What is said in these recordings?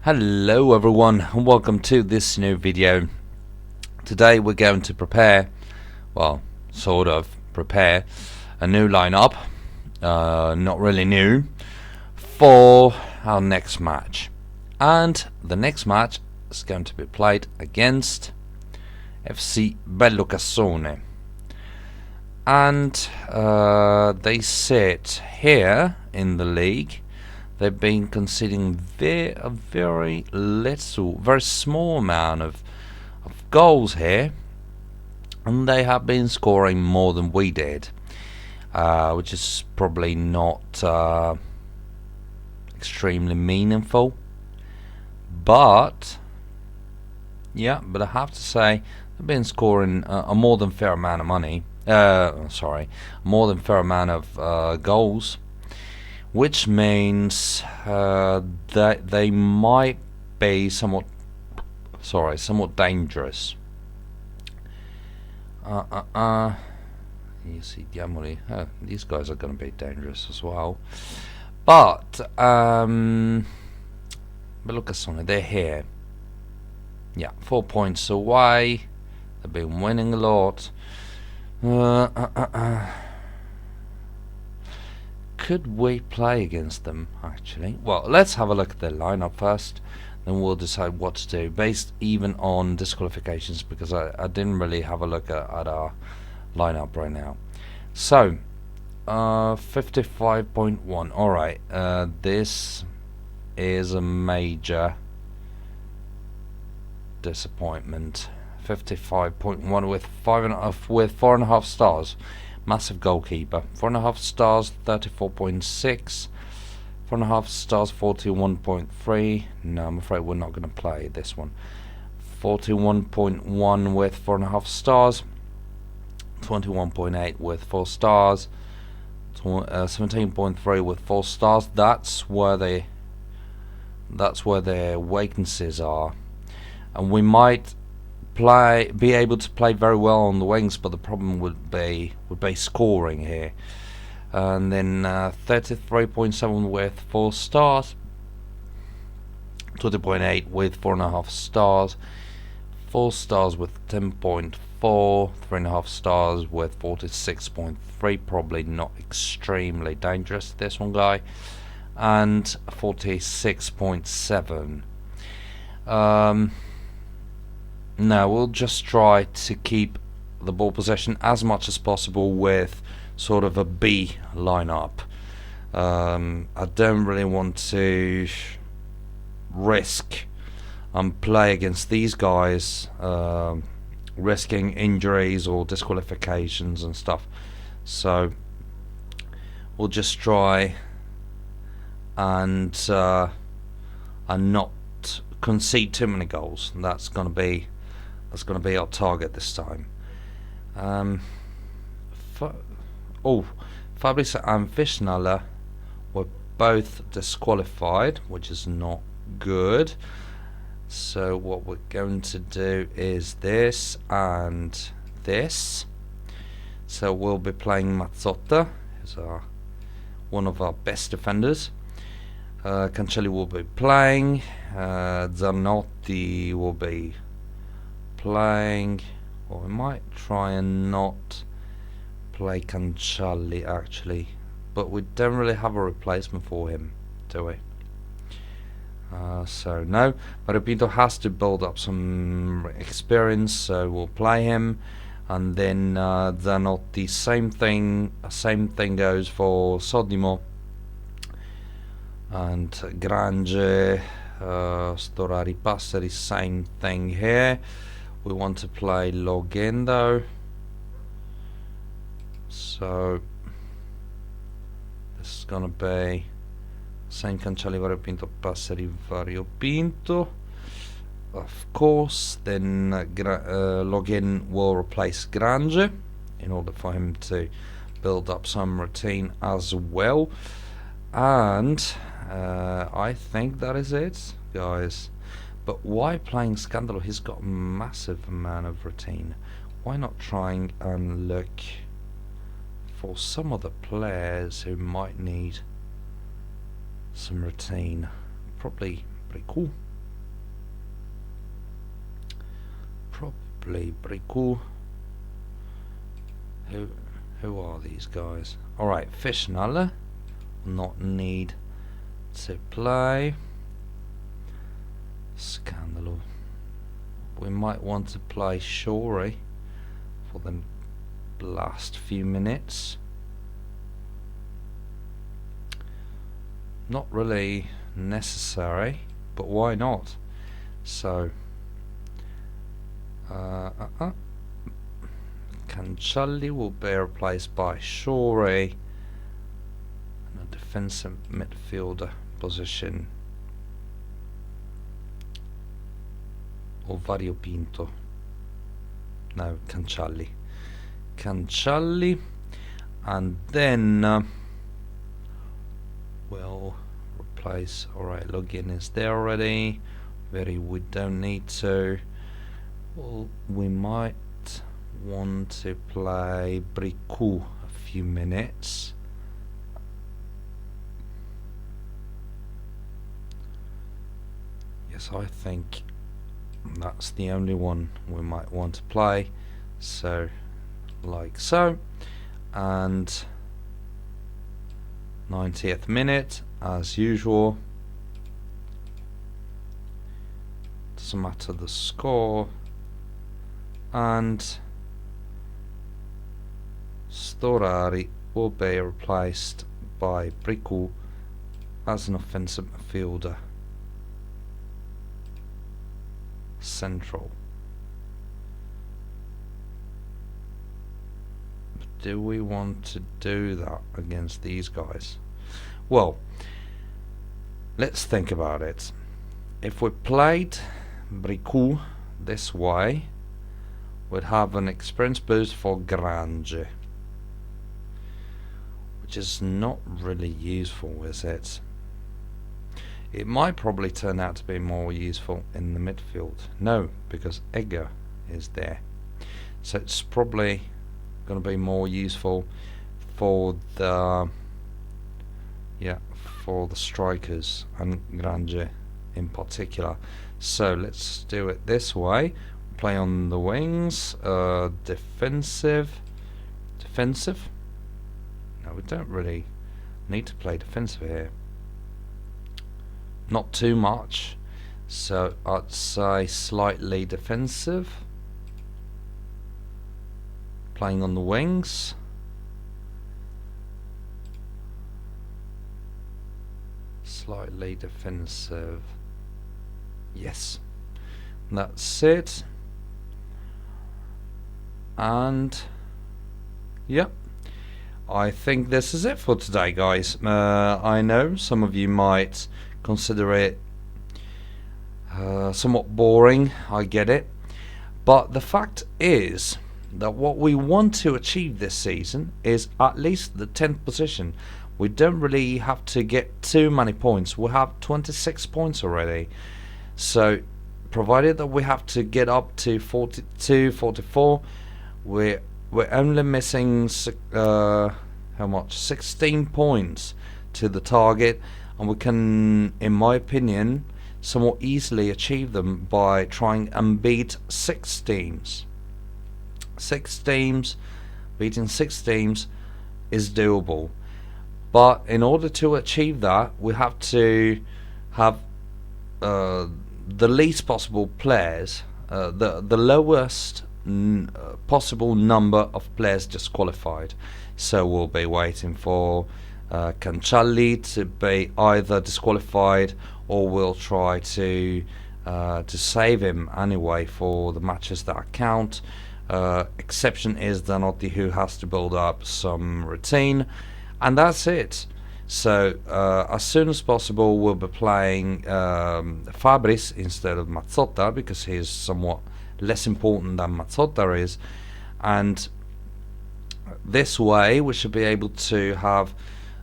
Hello everyone and welcome to this new video. Today we're going to prepare, well, sort of prepare a new lineup, not really new, for our next match. And the next match is going to be played against FC Bellocassone. And they sit here in the league. They've been conceding a very small amount of goals here, and they have been scoring more than we did, which is probably not extremely meaningful. But yeah, but I have to say they've been scoring a more than fair amount of money. More than fair amount of goals. Which means that they might be somewhat dangerous. You see, Diamoli. These guys are going to be dangerous as well. But Bellocassone, they're here. Yeah, 4 points away. They've been winning a lot. Could we play against them, actually? Well, let's have a look at their lineup first, then we'll decide what to do, based even on disqualifications, because I didn't really have a look at our lineup right now. So, 55.1. Alright, this is a major disappointment. 55.1 with 4.5 stars. Massive goalkeeper. 4.5 stars, 34.6. 4.5 stars, 41.3. No, I'm afraid we're not going to play this one. 41.1 with 4.5 stars. 21.8 with 4 stars. 17.3 with 4 stars. That's where their vacancies are, and we might be able to play very well on the wings, but the problem would be scoring here. And then 33.7 with 4 stars, 20.8 with 4.5 stars, 4 stars with 10.4, 3.5 stars with 46.3, probably not extremely dangerous, this one guy, and 46.7. No, we'll just try to keep the ball possession as much as possible with sort of a B lineup. I don't really want to risk and play against these guys, risking injuries or disqualifications and stuff. So we'll just try and not concede too many goals. That's going to be our target this time. Fabrice and Vishnala were both disqualified, which is not good. So what we're going to do is this and this. So we'll be playing Mazzotta, who's one of our best defenders. Cancelli will be playing. Zanotti will be playing, or we might try and not play Cancelli actually, but we don't really have a replacement for him, do we? So no, but Pinto has to build up some experience, so we'll play him. And then Zanotti, same thing goes for Sodimo and Grange. Storari Passeri, same thing here. We want to play Logendo, so this is gonna be same Cancelli, Variopinto, Passeri, Variopinto, of course. Then Login will replace Grange in order for him to build up some routine as well. And I think that is it, guys. But why playing Scandalo? He's got a massive amount of routine. Why not trying and look for some other players who might need some routine? Probably pretty cool. probably Bricout. Who are these guys? Alright, Fishnalla will not need to play. Scandalo. We might want to play Shorey for the last few minutes. Not really necessary, but why not? So Cancelli will be replaced by Shorey in a defensive midfielder position, or Variopinto. No, Cancelli, and then we'll replace. Alright, login is there already. We don't need to. Well, we might want to play Bricout a few minutes. Yes, I think that's the only one we might want to play. So, like so. And 90th minute, as usual. Doesn't matter the score. And Storari will be replaced by Bricout as an offensive midfielder. Central. But do we want to do that against these guys? Well, let's think about it. If we played Bricout this way, we'd have an experience boost for Grange, which is not really useful, is it? It might probably turn out to be more useful in the midfield. No, because Egger is there. So it's probably going to be more useful for the strikers and Grange in particular. So let's do it this way. Play on the wings. Defensive. No, we don't really need to play defensive here. Not too much. So I'd say slightly defensive. Playing on the wings. Slightly defensive. Yes. That's it. And yep. I think this is it for today, guys. I know some of you might consider it somewhat boring. I get it. But the fact is that what we want to achieve this season is at least the 10th position. We don't really have to get too many points. We have 26 points already. So, provided that we have to get up to 42, 44, we're only missing how much? 16 points to the target, and we can, in my opinion, somewhat easily achieve them by trying and beat 6 teams. 6 teams, beating 6 teams is doable. But in order to achieve that, we have to have the least possible players, the lowest possible number of players disqualified. So we'll be waiting for Cancelli to be either disqualified, or we'll try to save him anyway for the matches that count. Exception is Zanotti, who has to build up some routine, and that's it. So as soon as possible we'll be playing Fabris instead of Mazzotta, because he's somewhat less important than Mazzotta is, and this way we should be able to have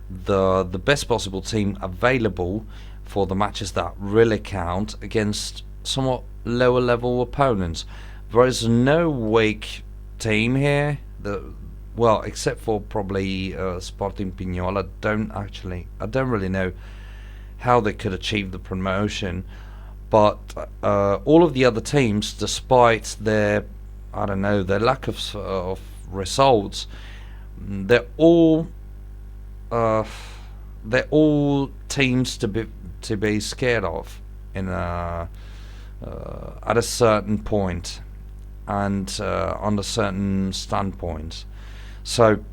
the best possible team available for the matches that really count against somewhat lower level opponents. There is no weak team here. Well, except for probably Sporting Pignola. I don't really know how they could achieve the promotion, but all of the other teams, despite their I don't know, their lack of results, they're all uh, they're all teams to be scared of in at a certain point and on a certain standpoint. So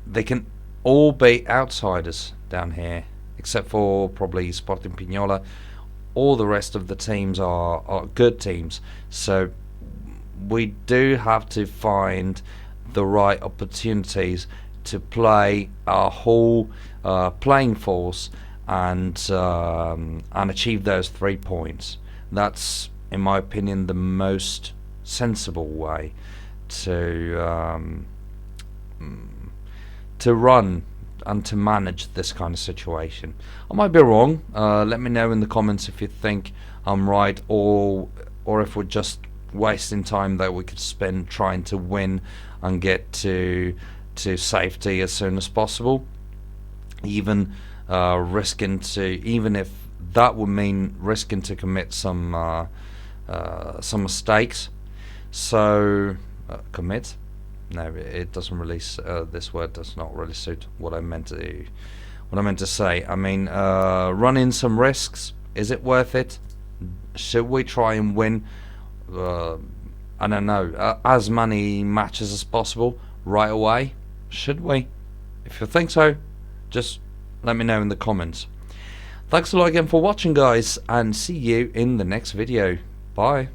they can all be outsiders down here, except for probably Sporting Pignola. All the rest of the teams are good teams. So we do have to find the right opportunities to play our whole playing force and achieve those 3 points. That's, in my opinion, the most sensible way to run and to manage this kind of situation. I might be wrong. Let me know in the comments if you think I'm right, or if we're just wasting time that we could spend trying to win and get to safety as soon as possible. Even even if that would mean risking to commit some mistakes. So commit. No, it doesn't really. This word does not really suit what I meant to say. I mean, running some risks. Is it worth it? Should we try and win? I don't know. As many matches as possible right away. Should we? If you think so, just let me know in the comments. Thanks a lot again for watching, guys, and see you in the next video. Bye.